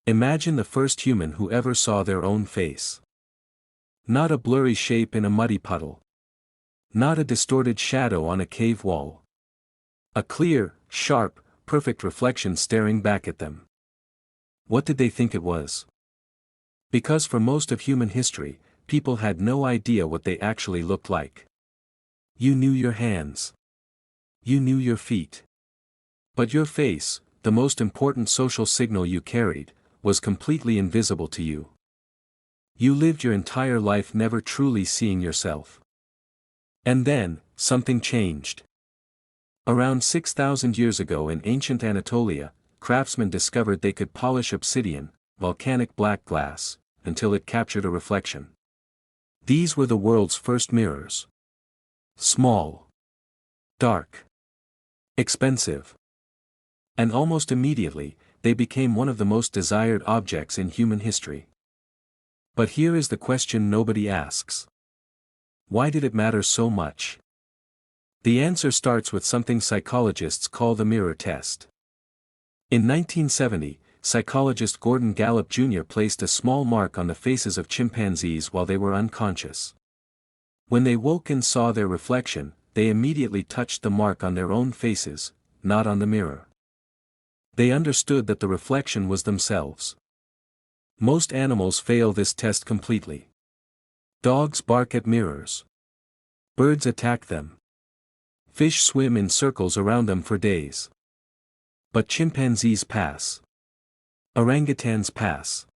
Imagine the first human who ever saw their own face. Not a blurry shape in a muddy puddle. Not a distorted shadow on a cave wall. A clear, sharp, perfect reflection staring back at them. What did they think it was? Because for most of human history, people had no idea what they actually looked like. You knew your hands. You knew your feet. But your face, the most important social signal you carried, was completely invisible to you. You lived your entire life never truly seeing yourself. And then, something changed. Around 6,000 years ago in ancient Anatolia, craftsmen discovered they could polish obsidian, volcanic black glass, until it captured a reflection. These were the world's first mirrors. Small. Dark. Expensive. And almost immediately, they became one of the most desired objects in human history. But here is the question nobody asks. Why did it matter so much? The answer starts with something psychologists call the mirror test. In 1970, psychologist Gordon Gallup Jr. placed a small mark on the faces of chimpanzees while they were unconscious. When they woke and saw their reflection, they immediately touched the mark on their own faces, not on the mirror. They understood that the reflection was themselves. Most animals fail this test completely. Dogs bark at mirrors. Birds attack them. Fish swim in circles around them for days. But chimpanzees pass. Orangutans pass.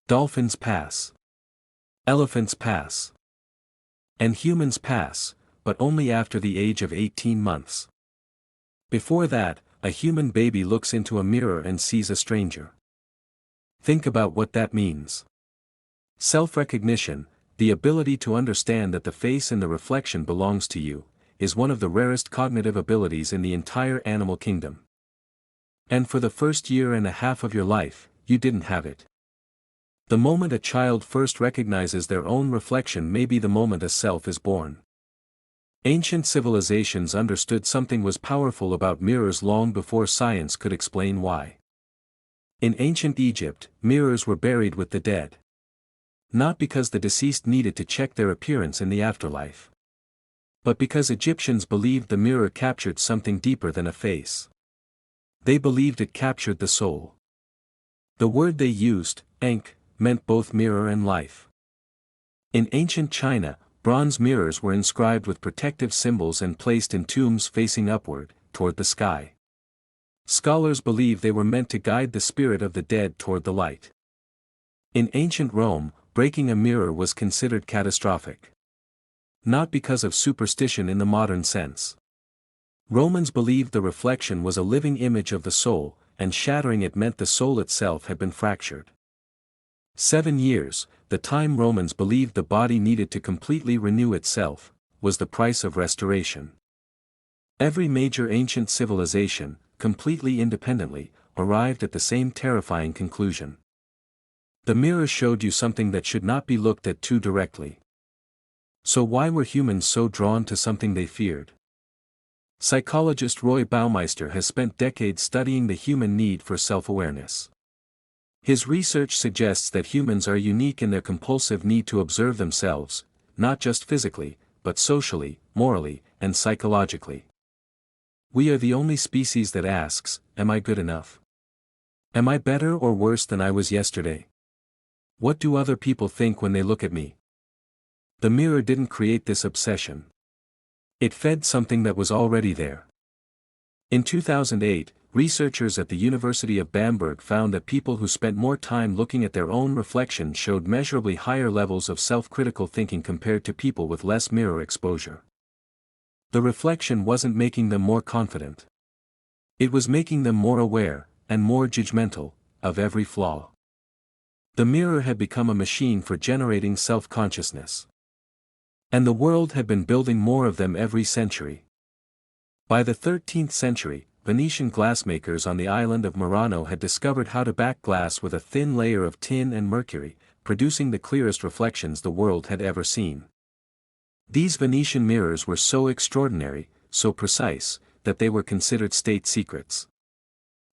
Dolphins pass. Elephants pass. And humans pass, but only after the age of 18 months. Before that, a human baby looks into a mirror and sees a stranger. Think about what that means. Self-recognition, the ability to understand that the face in the reflection belongs to you, is one of the rarest cognitive abilities in the entire animal kingdom. And for the first year and a half of your life, you didn't have it. The moment a child first recognizes their own reflection may be the moment a self is born. Ancient civilizations understood something was powerful about mirrors long before science could explain why. In ancient Egypt, mirrors were buried with the dead. Not because the deceased needed to check their appearance in the afterlife, but because Egyptians believed the mirror captured something deeper than a face. They believed it captured the soul. The word they used, ankh, meant both mirror and life. In ancient China, bronze mirrors were inscribed with protective symbols and placed in tombs facing upward, toward the sky. Scholars believe they were meant to guide the spirit of the dead toward the light. In ancient Rome, breaking a mirror was considered catastrophic. Not because of superstition in the modern sense. Romans believed the reflection was a living image of the soul, and shattering it meant the soul itself had been fractured. 7 years, the time Romans believed the body needed to completely renew itself, was the price of restoration. Every major ancient civilization, completely independently, arrived at the same terrifying conclusion. The mirror showed you something that should not be looked at too directly. So why were humans so drawn to something they feared? Psychologist Roy Baumeister has spent decades studying the human need for self-awareness. His research suggests that humans are unique in their compulsive need to observe themselves, not just physically, but socially, morally, and psychologically. We are the only species that asks, am I good enough? Am I better or worse than I was yesterday? What do other people think when they look at me? The mirror didn't create this obsession. It fed something that was already there. In 2008, researchers at the University of Bamberg found that people who spent more time looking at their own reflection showed measurably higher levels of self-critical thinking compared to people with less mirror exposure. The reflection wasn't making them more confident. It was making them more aware, and more judgmental, of every flaw. The mirror had become a machine for generating self-consciousness. And the world had been building more of them every century. By the 13th century, Venetian glassmakers on the island of Murano had discovered how to back glass with a thin layer of tin and mercury, producing the clearest reflections the world had ever seen. These Venetian mirrors were so extraordinary, so precise, that they were considered state secrets.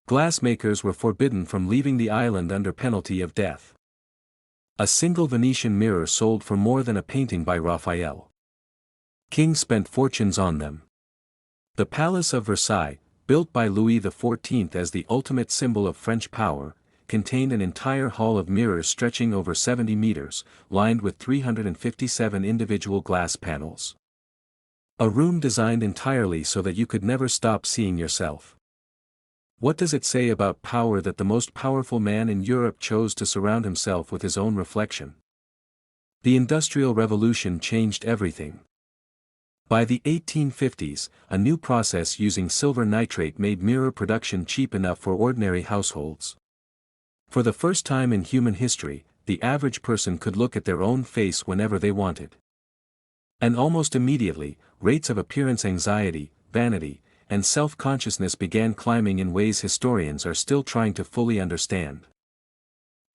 Glassmakers were forbidden from leaving the island under penalty of death. A single Venetian mirror sold for more than a painting by Raphael. Kings spent fortunes on them. The Palace of Versailles, built by Louis XIV as the ultimate symbol of French power, contained an entire hall of mirrors stretching over 70 meters, lined with 357 individual glass panels. A room designed entirely so that you could never stop seeing yourself. What does it say about power that the most powerful man in Europe chose to surround himself with his own reflection? The Industrial Revolution changed everything. By the 1850s, a new process using silver nitrate made mirror production cheap enough for ordinary households. For the first time in human history, the average person could look at their own face whenever they wanted. And almost immediately, rates of appearance anxiety, vanity, and self-consciousness began climbing in ways historians are still trying to fully understand.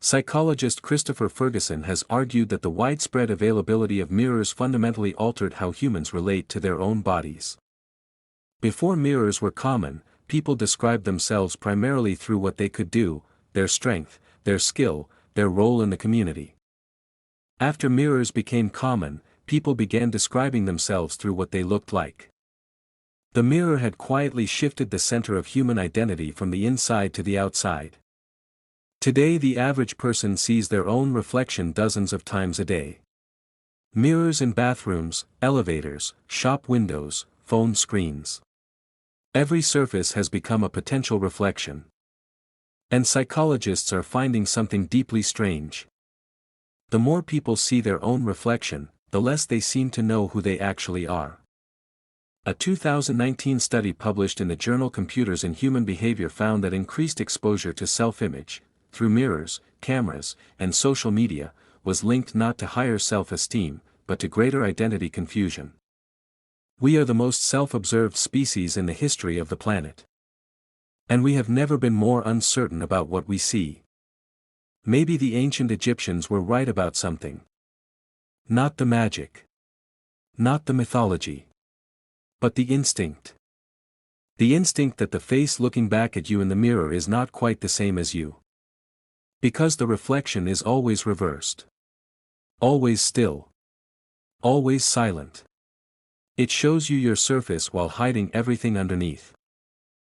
Psychologist Christopher Ferguson has argued that the widespread availability of mirrors fundamentally altered how humans relate to their own bodies. Before mirrors were common, people described themselves primarily through what they could do, their strength, their skill, their role in the community. After mirrors became common, people began describing themselves through what they looked like. The mirror had quietly shifted the center of human identity from the inside to the outside. Today the average person sees their own reflection dozens of times a day. Mirrors in bathrooms, elevators, shop windows, phone screens. Every surface has become a potential reflection. And psychologists are finding something deeply strange. The more people see their own reflection, the less they seem to know who they actually are. A 2019 study published in the journal Computers and Human Behavior found that increased exposure to self-image, through mirrors, cameras, and social media, was linked not to higher self-esteem, but to greater identity confusion. We are the most self-observed species in the history of the planet. And we have never been more uncertain about what we see. Maybe the ancient Egyptians were right about something. Not the magic. Not the mythology. But the instinct. The instinct that the face looking back at you in the mirror is not quite the same as you. Because the reflection is always reversed. Always still. Always silent. It shows you your surface while hiding everything underneath.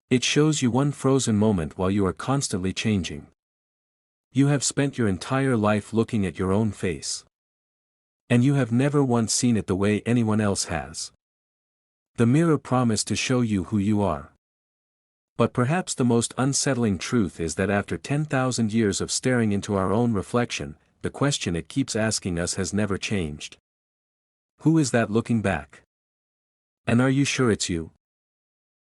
It shows you one frozen moment while you are constantly changing. You have spent your entire life looking at your own face. And you have never once seen it the way anyone else has. The mirror promised to show you who you are. But perhaps the most unsettling truth is that after 10,000 years of staring into our own reflection, the question it keeps asking us has never changed. Who is that looking back? And are you sure it's you?